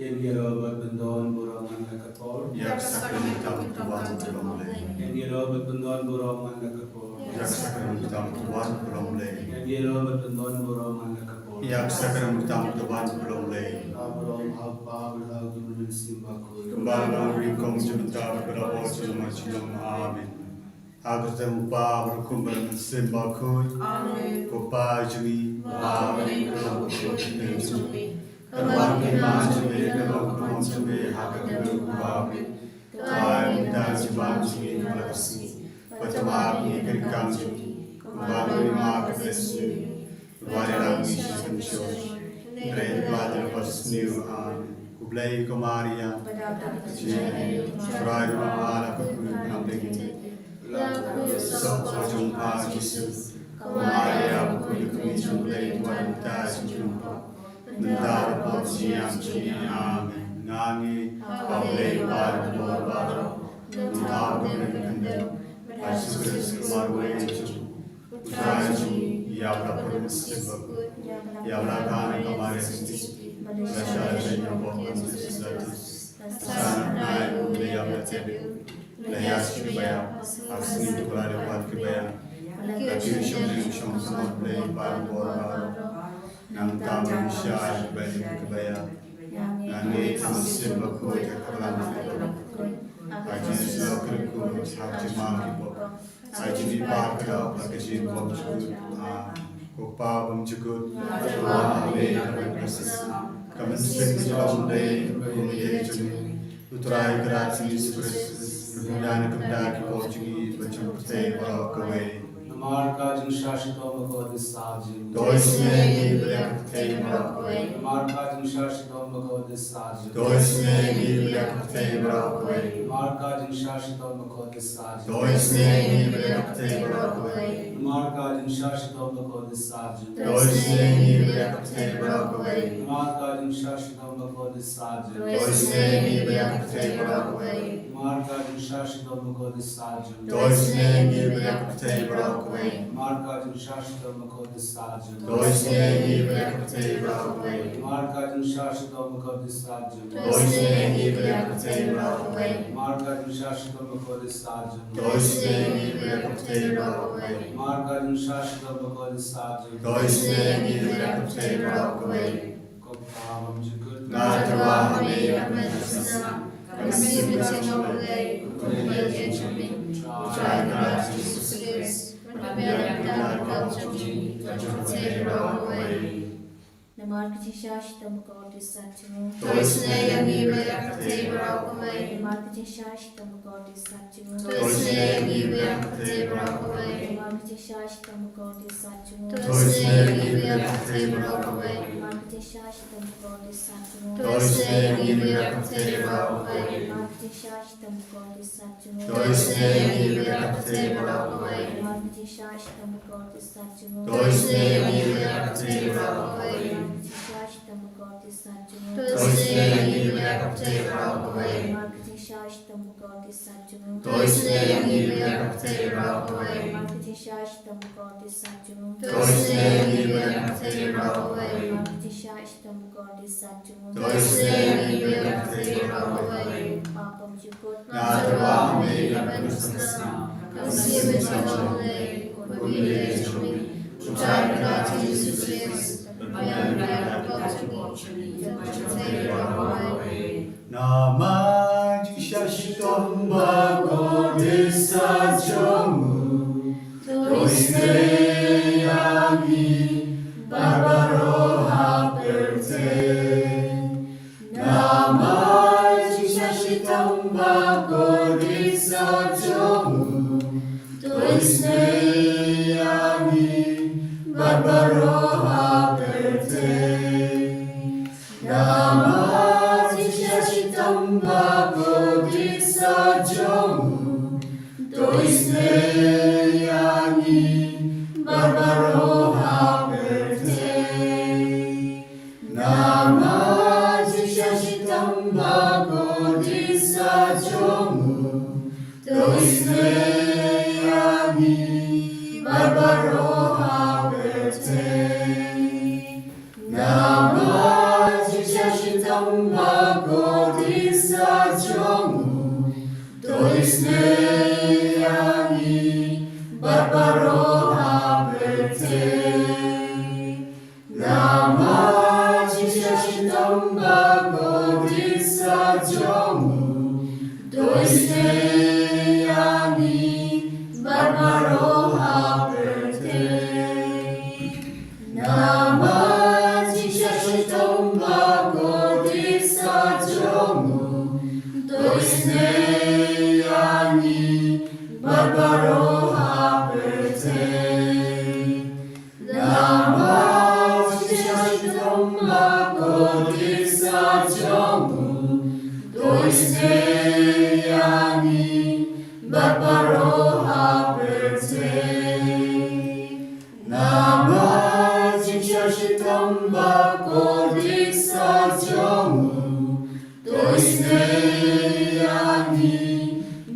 Yang Yerobat Bendon Burongan Nakapor. Yak sakram hitam tuan beromle. Yang Yerobat Bendon Burongan Nakapor. Yak sakram hitam tuan beromle. Yang Yerobat Bendon Burongan Nakapor. Yak sakram hitam tuan beromle. Abram Hapa Berhal Dunin Simbaku. Kembali ringkong sebentar berapa cuma cilom amin. Agar tempa berkumpul simbaku. Amin. Kopa jumi amin. Amin. Kawan kita jumi kalau kawan jumi agar amin. Kawan kita jumi melasi. Pertama ini kerikam jumi. Kembali mak kesu. Kembali lagi sencos. Dari badan persniu amin. Kublai Maria, Trai Mala Kumpulin, Sojumpa Jesus, Maria Kumpulin Jumlai Tuanta Jumpa, Nandar Pajiam Juni Amen, Nani, Paulai Bar Barbaro, Nandar Kumpulin, Jesus Marway Jum, Utraju, Yabra Purmusibak, Yabra Kana Kamaris. Masyarakat yang bohong status sana naik beliau bercebu layas kebaya asli tukar lewat kebaya tapi syom sama beli baru baru nang tamu syar beli kebaya nanti masih berkuat kerana aja selokir kurus hati malu aja di parkir pakai bom cukup kupa bom cukup wahai berkesan kami sering day bumi jumi utrai gerasi Yesus berguna kepada Portugis bercampur barokawe Marka Jinshashito Makodisaju. Doisne Bibliakte barokawe Marka Jinshashito Makodisaju. Doisne Bibliakte barokawe Marka Jinshashito Makodisaju. Doisne Bibliakte barokawe Marka Jinshashito Makodisaju. Doisne Bibliakte barokawe Marka Jinshashito Makodisaju. Doisne Bibliakte barokawe Marka Jinshashito Makodisaju. Doisne Bibliakte barokawe Marka Jinshashito Makodisaju. Doisne Bibliakte barokawe Marka Jinshashito Makodisaju. Doisne Bibliakte barokawe Marka Jinshashito Makodisaju. Doisne Bibliakte barokawe Marka Jinshashito Makodisaju. Doisne Bibliakte barokawe Kopawam Jukut. Natawa Hamia Medasana Kami berjumpai untuk jumpa. Ucai gerasi Yesus. Kami akan kau jumpa. Mark Jesus Tamagod is such a Doisne yang Bibliakte barokawe. Mark Jesus Tamagod is such a Doisne yang Bibliakte barokawe. Mark Jesus Tamagod is such a Doisne yang Bibliakte barokawe. Mark Jesus Tamagod is such a Doisne yang Bibliakte barokawe. Mark Jesus Tamagod is such a Doisne yang Bibliakte barokawe. Mark Jesus Tamagod is such a Doisne yang Bibliakte barokawe. Jesus Tamagod is such a Doisne yang Bibliakte barokawe. Mark Jesus Tamagod is such a Doisne yang Bibliakte barokawe. Mark Jesus Tamagod is such a Doisne yang Bibliakte barokawe. Mark Jesus Tamagod is such a Doisne yang Bibliakte barokawe. Papam Jukut Natawa Hamia Medasana Kami berjumpa untuk jumpa. Ucai gerasi Yesus. Kami akan kau jumpa. Nama Jinshashito Makodisaju Doisne Yami Barbaro Haperte Nama Jinshashito Makodisaju Doisne Yami Barbaro Haperte Nama Jinshashito Makodisaju Doisne Yami Barbaro Haperte Nama Jinshashito Makodisaju Doisne Yami Barbaro Haperte Nama Jinshashito barbaro haberte. Nama Jingisynei-blei barbaro haberte. Nama Jingisynei-blei barbaro haberte. Nama barbaro haberte. Nama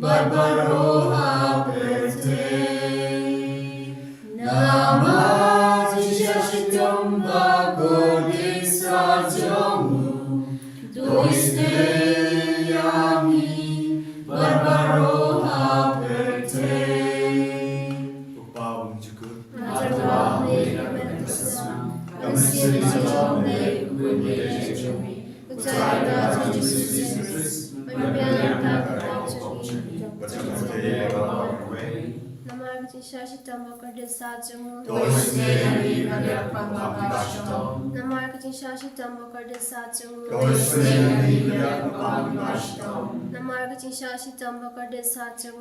barbaro haberte. Nama barbaro haberte. Upawang jukut. Namarka Jingisynei-blei sajung u. Namarka Jingisynei-blei sajung u. Namarka Jingisynei-blei sajung u. Namarka Jingisynei-blei sajung u.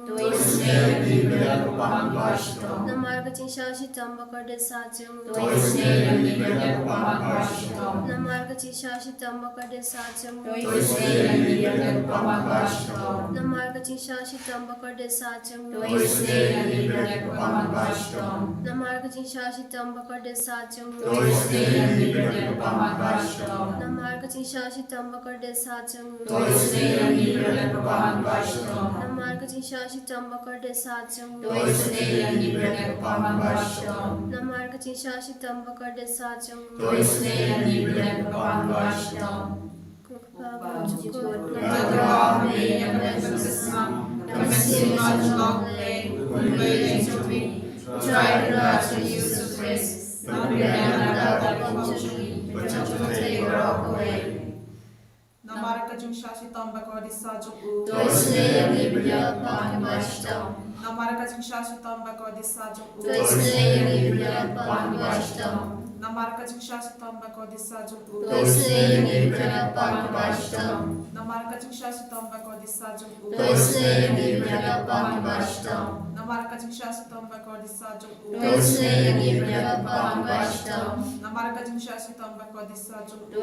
Namarka Jingisynei-blei sajung u. Namarka Jingisynei-blei sajung u.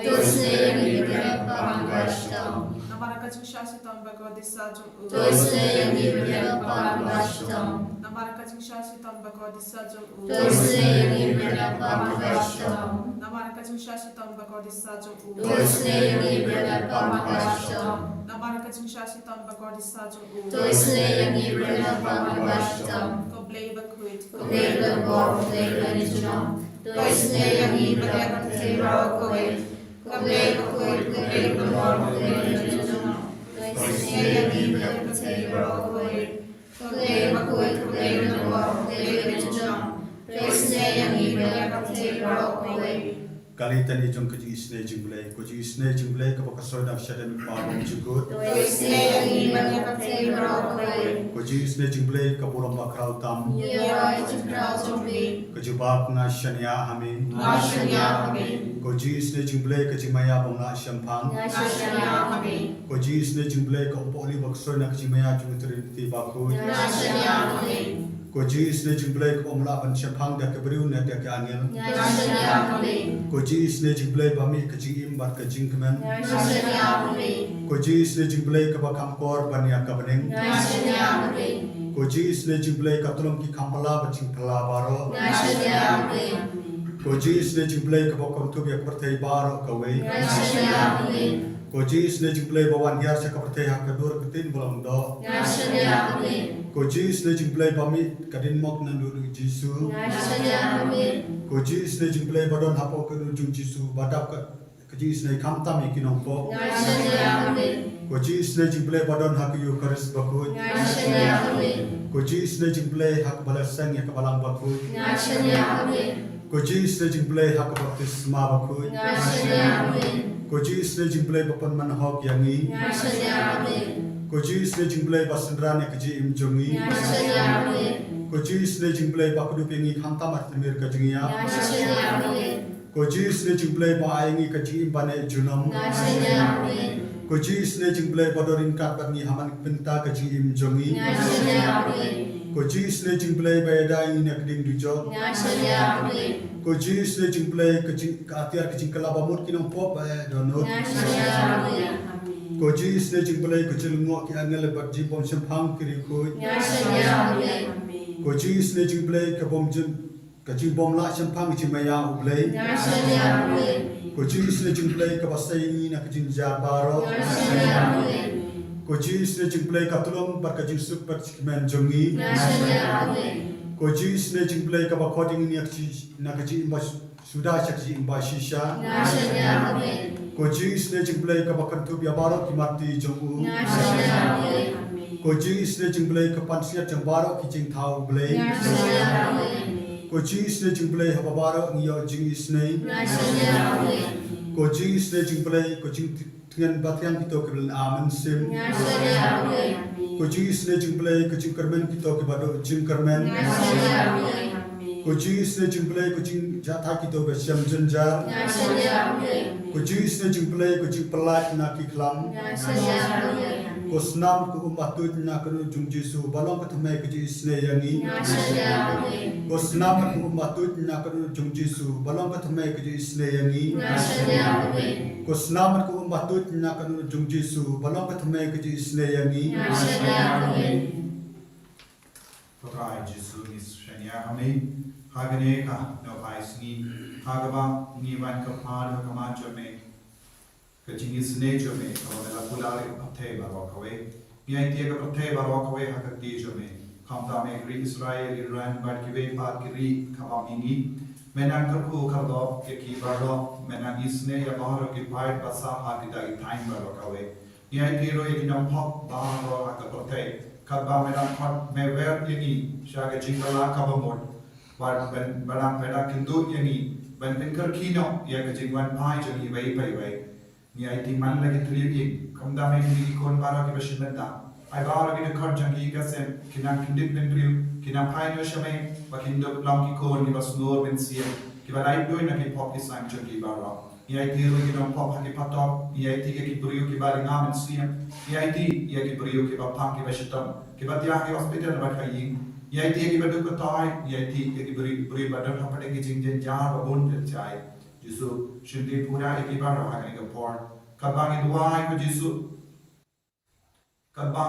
Namarka Jingisynei-blei sajung u. Namarka Jingisynei-blei sajung u. Namarka Jingisynei-blei sajung u. Namarka Jingisynei-blei sajung u. Blei bakut. Blei bor. Blei religion. Jingisynei-blei bakut. Blei bakut. Blei bor. Blei religion. Jingisynei-blei bakut. Blei bakut. Blei bor. Blei religion. Jingisynei-blei bakut. Kali tani jong ke Jingisynei-blei ka pakasoi nak syadam pawang jukut. Jingisynei-blei Jingisynei-blei ka puram bakrau tam. Kejubak na syania hami. Jingisynei-blei ka jimaya bong na syampang. Jingisynei-blei ka upoli baksoi nak jimaya jumutri bakut. Jingisynei-blei ka omla ban syampang dak kebriu na dak angel. Jingisynei-blei bami ka jingim bat ka jingkemen. Jingisynei-blei ka bakam kor ban ya ka bening. Jingisynei-blei ka tulung ki kampala bacing pala baro. Jingisynei-blei ka bakam tu ya pertai baro ka wei. Jingisynei-blei bawan hiar sa ka pertai hak kedur ketin bolang do. Jingisynei-blei bami kadin mok nandu Jisu. Jingisynei-blei badon hapo ke ujung Jisu badap ke Jingisynei kamtam ikinong po. Koji snejing blei badon hak yu karis bakut. Ngashani Yahweh. Koji snejing blei hak balasang ya kabalang bakut. Ngashani Yahweh. Koji snejing blei hak baptisma bakut. Ngashani Yahweh. Koji snejing blei papan manhok yangi. Ngashani Yahweh. Koji snejing blei basendran ya keji imjongi. Ngashani Yahweh. Koji snejing blei pakudu pengi khamtam atmir kajingia. Ngashani Yahweh. Koji snejing blei ba aingi keji imbane junam. Ngashani Yahweh. Koji snejing blei badorin katni haman pinta keji imjongi. Ngashani Yahweh. Koji snejing blei ba edai ni akding dujo. Ngashani Yahweh. Koji snejing blei keji katiar keji kalabamut kinong pop ba donut. Ngashani Yahweh. Koji snejing blei keji ngok ki angel bakji bom sempang kiri koi. Ngashani Yahweh. Koji snejing blei ke bom jin keji bom la sempang keji maya blei. Ngashani Yahweh. Koji snejing blei ke basai ni nak keji jabaro. Ngashani Yahweh. Koji snejing blei katulong bar keji sup bar men jongi. Ngashani Yahweh. Koji snejing blei ke bakoding ni keji nak keji imbas sudah keji imbas shisha. Ngashani Yahweh. Koji snejing blei ke bakantu biabaro ki mati jongu. Ngashani Yahweh. Koji snejing blei ke pansiat jambaro ki jing thau blei. Ngashani Yahweh. Koji snejing blei hababaro ngiyo jingisynei. Ngashani Yahweh. Koji snejing blei koji dengan batian kita ke dalam aman sim. Ngashani Yahweh. Koji snejing blei koji kermen kita ke bado jing kermen. Ngashani Yahweh. Koji snejing blei koji jatah kita ke siam jenjar. Ngashani Yahweh. Koji snejing blei koji pelat nak iklam. Ngashani Yahweh. Kosnam ku umatut nak kenu jung Jesu balong ketemu koji snei yangi. Ngashani Yahweh. Kosnam ku umatut nak kenu jung Jesu balong ketemu koji snei yangi. Ngashani Yahweh. Kosnam ku umatut nak kenu jung Jesu balong ketemu koji snei yangi. Ngashani Yahweh. Potrai Jesu is Shania Hami, Haganeka, no Paisni, Hagaba, Nivan Kapad, Kamajame, Jingisynei-blei, Avela Pulari, Pateba Rockaway, Niatia Pateba Rockaway, Hakatijame, Kamtame, Greek Israel, Iran, Barkiwe, Parkiri, Kamamini, Menankapu Kardo, Keki Bardo, Menangisne, Yabaro, Kipai, Basa, Hakita, Time Rockaway, Niatiro, Yakinam Pop, Baro, Hakapote. Kadba merang kot mewer ini syaga jingala kabamur war ben barang peda kindu ini ben pinker kino ya ke jingwan pai jani bai pai bai ni ai ti man lagi tri kamda me ni kon bara ke bashimenta ai bara ke khar jangi ka sen kinang kindit ben riu kinang pai no shame ba kindo long ki kon ni basnor ben sia ki ba lai doi na ki pop ki sang jangi bara ni ai ti ro ki no pop ha ki patop ni ai ti ke ki buriu ki ba ringa men sia ni ai ti ya ki buriu ki ba phang ki bashitam ki ba dia ki hospital ba khai ni ai ti ki ba du ko tai ni ai ti ki buri ba da ha pade ki jing jen ja ba bon de chai Jesu shindi pura ki ba ra ha ki por ka ba ngi duai ko Jesu ka ba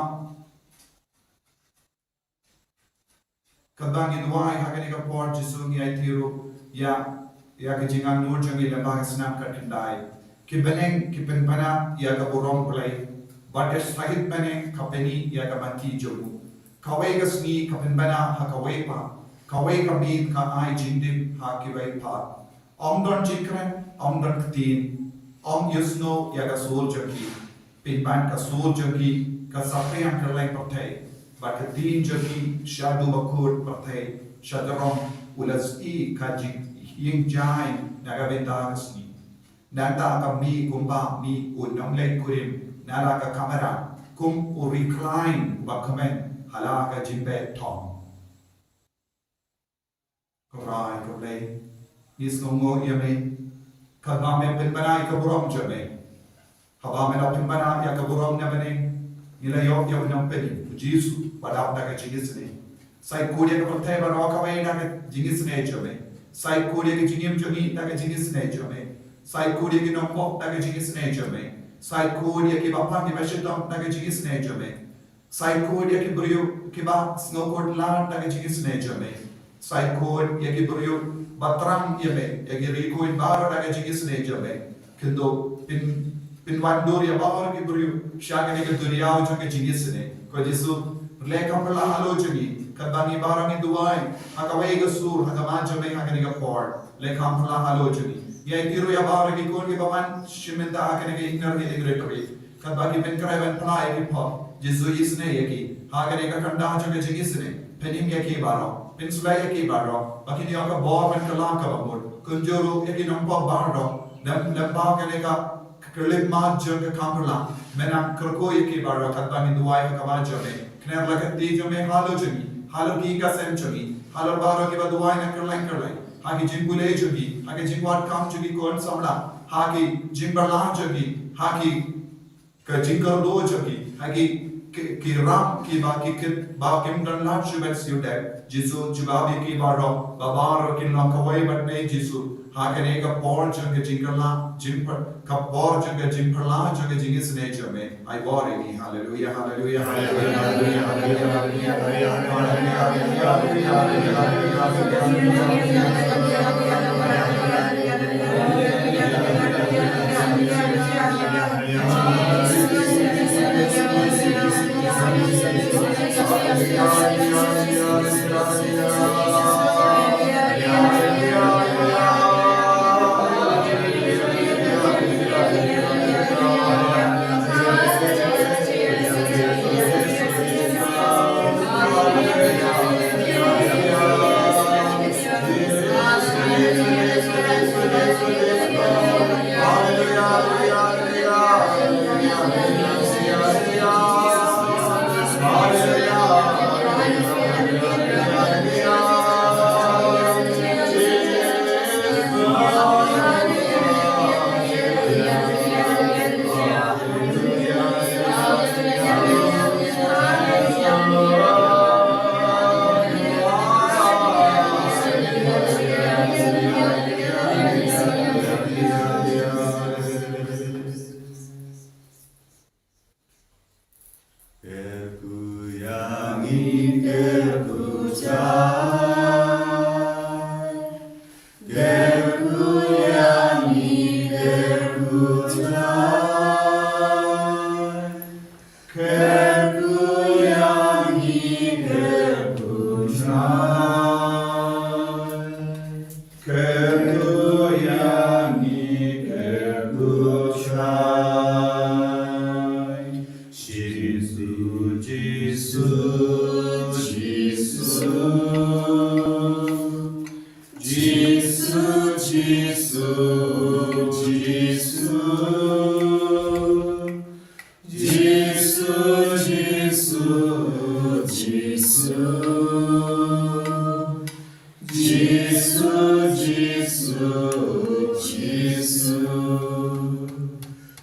ngi duai ha ki por Jesu ni ai ti ro ya ke jingang nur jangi lamba snap kat kendai ki beneng ki penpana ya ka borong play but es sahit beneng kapeni ya ka banti jogu kawai ka sni ka penpana ha kawai pa kawai ka min ka ai jindim ha ki wai pa omdon jikren omdon ktin om yusno ya ka sol jagi pinpan ka sol jagi ka sapriang ka lai patay but ka tin jagi shadu bakur patay shadarom ulas I ka jing yung jai nagabenta kasni nata ka mi kumba mi unong lay kurim nara ka kamera kum u recline ba kamen hala ka jimbe tom korai ko lay is ngongo yame kadma me pinbana ka burom jame haba me la pinbana ya ka burom na bane nila yo ya unong pedi Jesu wadap na ka jingisynei sai kudia ka patay ba ro ka way na ka jingisynei jame sai kudia ke jingim jogi ta ke jingisynei jame sai kudia ke nompo ta ke jingisynei jame sai kudia ke bapa ke bashitom ta ke jingisynei jame sai kudia ke brio ke ba snowboard la ta ke jingisynei jame sai kudia ke brio batram yame ya ke riko in baro ta ke jingisynei jame kendo pin wandur ya baro ke brio shagane ke dunia jo ke jingisynei ko Jesu lekam la halo jogi kadani barang itu ay hakawai gasur hakamanja may hakaniga for lekam pala halo juni ya itiro ya barang ikon ke baman shimenta hakaniga ignar ke igretori kan bagi ben krai ban pla eki po Jingisynei eki hagane ka kanda joge Jingisynei penim eki baro pinsulai eki baro bakini ka bo ban kala ka bamur kunjuru eki nampo baro nam ba kane ka kerlip ma joge kampla menam kroko eki baro kan bagi duai ka ba joge kner lagati jo me halo jogi halo ki ka sem jogi halo baro ki ba duai na kerlai hagi jimbule jogi hagi jingwat kam jogi kon samla hagi jimbarla jogi hagi ka jingkar do jogi hagi ki ram ki ba kim dan la jubet siude jisu jubabi ki baro babaro kin la kawai batne jisu hagane ka por jogi jingkarla jimpar ka por jogi jimparla jogi Jingisynei jome I bore ni hallelujah hallelujah hallelujah hallelujah hallelujah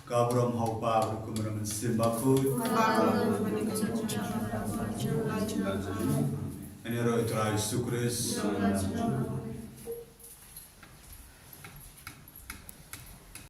Kabram haupa kumram simbakut Enero itrai sukres